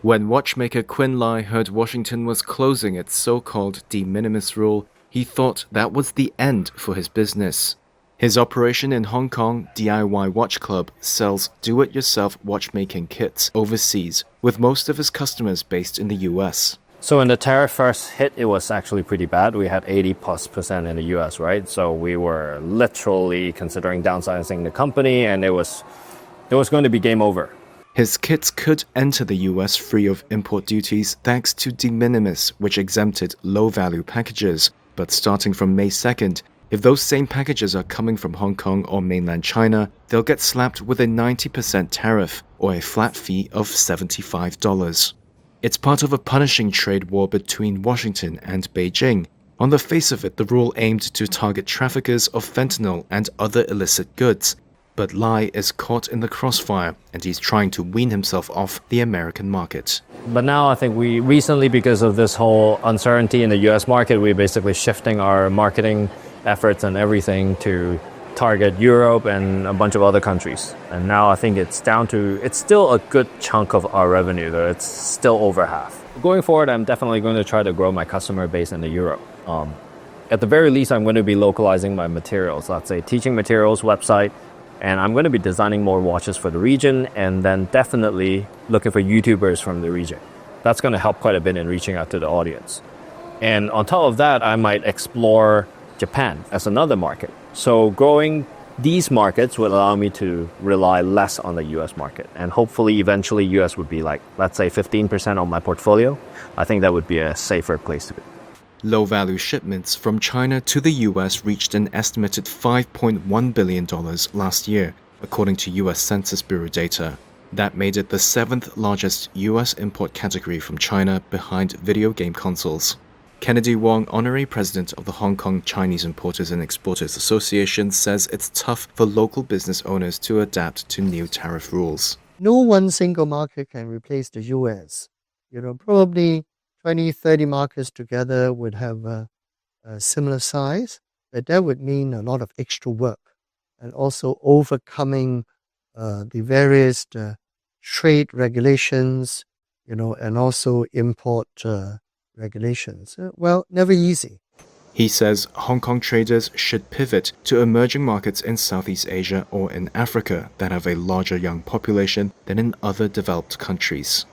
When watchmaker Quinn Lai heard Washington was closing its so-called de minimis rule, he thought that was the end for his business. His operation in Hong Kong, DIY Watch Club, sells do-it-yourself watchmaking kits overseas, with most of his customers based in the US. So when the tariff first hit, it was actually pretty bad. We had 80+% in the US, right? So we were literally considering downsizing the company, and it was going to be game over. His kits could enter the US free of import duties thanks to de minimis, which exempted low-value packages. But starting from May 2nd, if those same packages are coming from Hong Kong or mainland China, they'll get slapped with a 90% tariff or a flat fee of $75. It's part of a punishing trade war between Washington and Beijing. On the face of it, the rule aimed to target traffickers of fentanyl and other illicit goods. But Lai is caught in the crossfire, and he's trying to wean himself off the American market. But now I think we recently, because of this whole uncertainty in the US market, we're basically shifting our marketing efforts and everything to target Europe and a bunch of other countries. And now I think it's still a good chunk of our revenue, though it's still over half. Going forward, I'm definitely going to try to grow my customer base in Europe. At the very least, I'm going to be localizing my materials, let's say teaching materials, website, and I'm going to be designing more watches for the region, and then definitely looking for YouTubers from the region. That's going to help quite a bit in reaching out to the audience. And on top of that, I might explore Japan as another market. So growing these markets would allow me to rely less on the US market. And hopefully, eventually, US would be like, let's say 15% of my portfolio. I think that would be a safer place to be. Low-value shipments from China to the US reached an estimated $5.1 billion last year, according to US Census Bureau data. That made it the 7th largest US import category from China, behind video game consoles. Kennedy Wong, honorary president of the Hong Kong Chinese Importers and Exporters Association, says it's tough for local business owners to adapt to new tariff rules. No one single market can replace the US. Probably 20, 30 markets together would have a similar size, but that would mean a lot of extra work and also overcoming the various trade regulations, and also import regulations. Well, never easy. He says Hong Kong traders should pivot to emerging markets in Southeast Asia or in Africa that have a larger young population than in other developed countries.